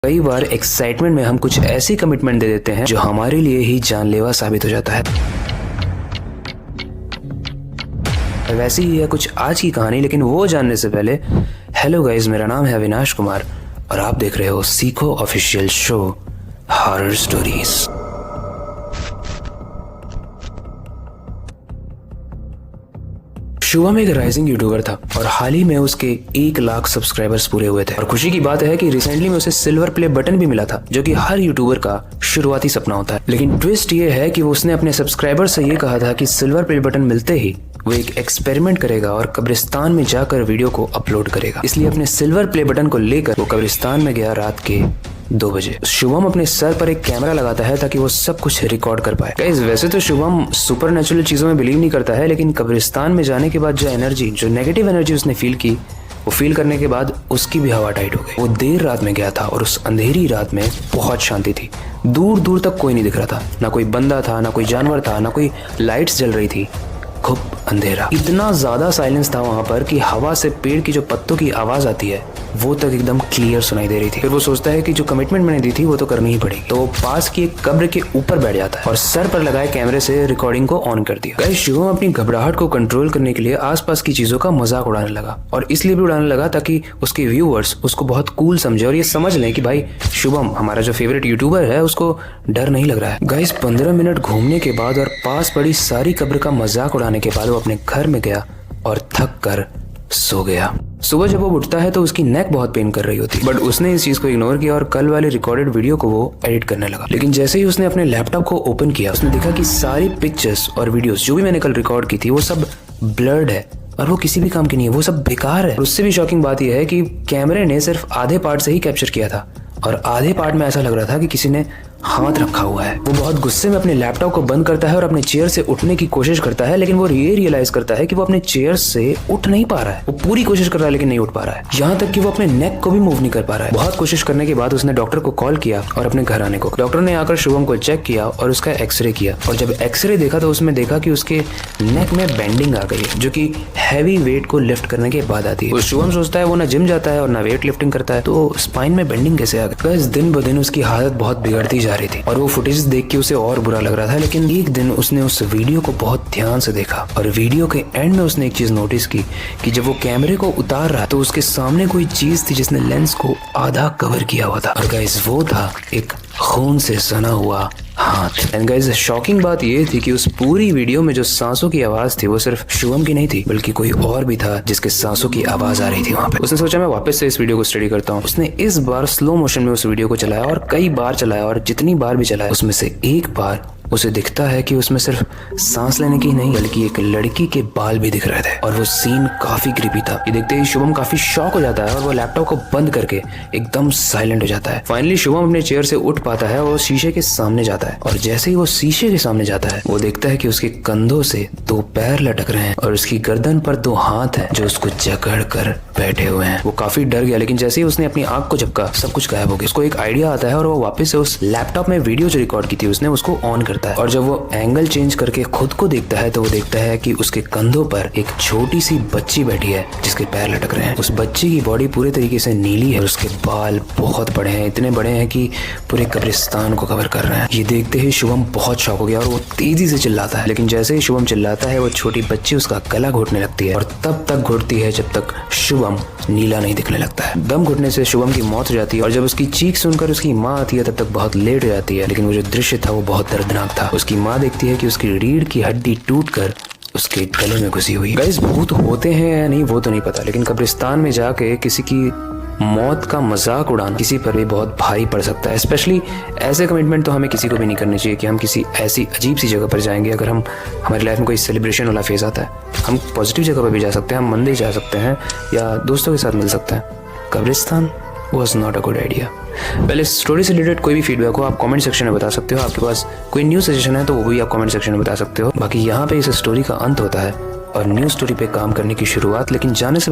कई बार एक्साइटमेंट में हम कुछ ऐसी कमिटमेंट दे देते हैं जो हमारे लिए ही जानलेवा साबित हो जाता है। वैसी ही है कुछ आज की कहानी, लेकिन वो जानने से पहले हेलो गाइस, मेरा नाम है अविनाश कुमार और आप देख रहे हो सीखो official show horror stories. Shubham एक राइजिंग यूट्यूबर था और हाल ही में उसके 1 लाख सब्सक्राइबर्स पूरे हुए थे। और खुशी की बात है कि रिसेंटली में उसे सिल्वर प्ले बटन भी मिला था, जो कि हर यूट्यूबर का शुरुआती सपना होता है। लेकिन ट्विस्ट ये है कि उसने अपने सब्सक्राइबर से ये कहा था कि सिल्वर प्ले बटन मिलते ही वो एक एक्सपेरिमेंट करेगा और कब्रिस्तान में जाकर वीडियो को अपलोड करेगा। इसलिए अपने सिल्वर प्ले बटन को लेकर वो कब्रिस्तान में गया रात के 2 बजे। शुभम अपने सर पर एक कैमरा लगाता है ताकि वो सब कुछ रिकॉर्ड कर पाए। गाइस, वैसे तो शुभम सुपरनेचुरल चीजों में बिलीव नहीं करता है, लेकिन कब्रिस्तान में जाने के बाद जो नेगेटिव एनर्जी उसने फील की, वो फील करने के बाद उसकी भी हवा टाइट हो गई। वो देर रात में गया था और उस अंधेरी रात में बहुत शांति थी। दूर दूर तक कोई नहीं दिख रहा था, ना कोई बंदा था, ना कोई जानवर था, ना कोई लाइट्स जल रही थी। खूब अंधेरा, इतना ज्यादा साइलेंस था वहां पर कि हवा से पेड़ की जो पत्तों की आवाज आती है वो तक एकदम क्लियर सुनाई दे रही थी। फिर वो सोचता है कि जो कमिटमेंट मैंने दी थी वो तो करनी ही पड़ेगी, तो वो पास की एक कब्र के ऊपर बैठ जाता है और सर पर लगाए कैमरे से रिकॉर्डिंग को ऑन कर दिया। गाइस, शुभम अपनी घबराहट को कंट्रोल करने के लिए आसपास की चीजों का मजाक उड़ाने लगा, और इसलिए भी उड़ाने लगा ताकि उसके व्यूअर्स उसको बहुत कूल समझे और ये समझ लें कि भाई शुभम हमारा जो फेवरेट यूट्यूबर है उसको डर नहीं लग रहा है। गाइस, 15 मिनट घूमने के बाद और पास पड़ी सारी कब्र का मजाक उड़ाने के बाद वो अपने घर में गया और थक कर सो गया। सुबह जब वो उठता है तो उसकी नेक बहुत पेन कर रही होती, बट उसने इस चीज को इग्नोर किया और कल वाले रिकॉर्डेड वीडियो को वो एडिट करने लगा। लेकिन जैसे ही उसने अपने लैपटॉप को ओपन किया, उसने देखा कि सारी पिक्चर्स और वीडियोस जो भी मैंने कल रिकॉर्ड की थी वो सब ब्लर्ड है और वो किसी भी काम की नहीं है, वो सब बेकार है। उससे भी शॉकिंग बात यह है कि कैमरे ने सिर्फ आधे पार्ट से ही कैप्चर किया था और आधे पार्ट में ऐसा लग रहा था कि किसी ने हाथ रखा हुआ है। वो बहुत गुस्से में अपने लैपटॉप को बंद करता है और अपने चेयर से उठने की कोशिश करता है, लेकिन वो ये रियलाइज करता है कि वो अपने चेयर से उठ नहीं पा रहा है। वो पूरी कोशिश कर रहा है लेकिन नहीं उठ पा रहा है, यहाँ तक कि वो अपने नेक को भी मूव नहीं कर पा रहा है। बहुत कोशिश करने के बाद उसने डॉक्टर को कॉल किया और अपने घर आने को। डॉक्टर ने आकर शुभम को चेक किया और उसका एक्सरे किया, और जब एक्सरे देखा तो उसमें देखा कि उसके नेक में बेंडिंग आ गई है, जो कि हैवी वेट को लिफ्ट करने के बाद आती है। शुभम सोचता है वो ना जिम जाता है और ना वेट लिफ्टिंग करता है, तो स्पाइन में बेंडिंग कैसे आ गई। दिन ब दिन उसकी हालत बहुत बिगड़ती जा रही थी और वो फुटेज देख के उसे और बुरा लग रहा था। लेकिन एक दिन उसने उस वीडियो को बहुत ध्यान से देखा और वीडियो के एंड में उसने एक चीज नोटिस की कि जब वो कैमरे को उतार रहा तो उसके सामने कोई चीज थी जिसने लेंस को आधा कवर किया हुआ था, और गाइस वो था एक खून से सना हुआ हाथ। एंड गाइस, शॉकिंग बात ये थी कि उस पूरी वीडियो में जो सांसों की आवाज थी वो सिर्फ शुभम की नहीं थी, बल्कि कोई और भी था जिसके सांसों की आवाज आ रही थी वहां पे। उसने सोचा मैं वापस से इस वीडियो को स्टडी करता हूँ। उसने इस बार स्लो मोशन में उस वीडियो को चलाया और कई बार चलाया, और जितनी बार भी चलाया उसमें से एक बार उसे दिखता है कि उसमें सिर्फ सांस लेने की नहीं बल्कि एक लड़की के बाल भी दिख रहे थे, और वो सीन काफी क्रीपी था। ये देखते ही शुभम काफी शॉक हो जाता है और वो लैपटॉप को बंद करके एकदम साइलेंट हो जाता है। फाइनली शुभम अपने चेयर से उठ पाता है और वो शीशे के सामने जाता है, और जैसे ही वो शीशे के सामने जाता है वो देखता है कि उसके कंधों से 2 पैर लटक रहे हैं और उसकी गर्दन पर 2 हाथ हैं जो उसको जकड़ कर बैठे हुए हैं। वो काफी डर गया, लेकिन जैसे ही उसने अपनी आंख को झपका सब कुछ गायब हो गया। उसको एक आइडिया आता है और वो वापस से उस लैपटॉप में वीडियो जो रिकॉर्ड की थी उसने उसको ऑन करता है, और जब वो एंगल चेंज करके खुद को देखता है तो वो देखता है कि उसके कंधों पर एक छोटी सी बच्ची बैठी है जिसके पैर लटक रहे हैं। उस बच्ची की बॉडी पूरे तरीके से नीली है और उसके बाल बहुत बड़े हैं, इतने बड़े हैं कि पूरे कब्रिस्तान को कवर कर रहे हैं। ये देखते ही शुभम बहुत शॉक हो गया और वो तेजी से चिल्लाता है, लेकिन जैसे ही शुभम चिल्लाता है वो छोटी बच्ची उसका गला घोटने लगती है, और तब तक घोटती है जब तक शुभम नीला नहीं दिखने लगता है। दम घुटने से शुभम की मौत हो जाती है, और जब उसकी चीख सुनकर उसकी माँ आती है तब तक बहुत लेट हो जाती है। लेकिन वो जो दृश्य था वो बहुत दर्दनाक था। उसकी माँ देखती है कि उसकी रीढ़ की हड्डी टूटकर उसके गले में घुसी हुई। गाइस, भूत होते हैं या नहीं वो तो नहीं पता, लेकिन कब्रिस्तान में जाके किसी की मौत का मजाक उड़ाना किसी पर भी बहुत भारी पड़ सकता है। स्पेशली ऐसे कमिटमेंट तो हमें किसी को भी नहीं करनी चाहिए कि हम किसी ऐसी अजीब सी जगह पर जाएंगे। अगर हम हमारी लाइफ में कोई सेलिब्रेशन वाला फेज आता है, हम पॉजिटिव जगह पर भी जा सकते हैं, हम मंदिर जा सकते हैं या दोस्तों के साथ मिल सकते हैं। कब्रिस्तान was not a good idea. पहले स्टोरी से रिलेटेड कोई भी फीडबैक हो आप कमेंट सेक्शन में बता सकते हो। आपके पास कोई न्यू सजेशन है तो वो भी आप कमेंट सेक्शन में बता सकते हो। बाकी यहाँ पे इस स्टोरी का अंत होता है और न्यू स्टोरी पे काम करने की शुरुआत। लेकिन जाने से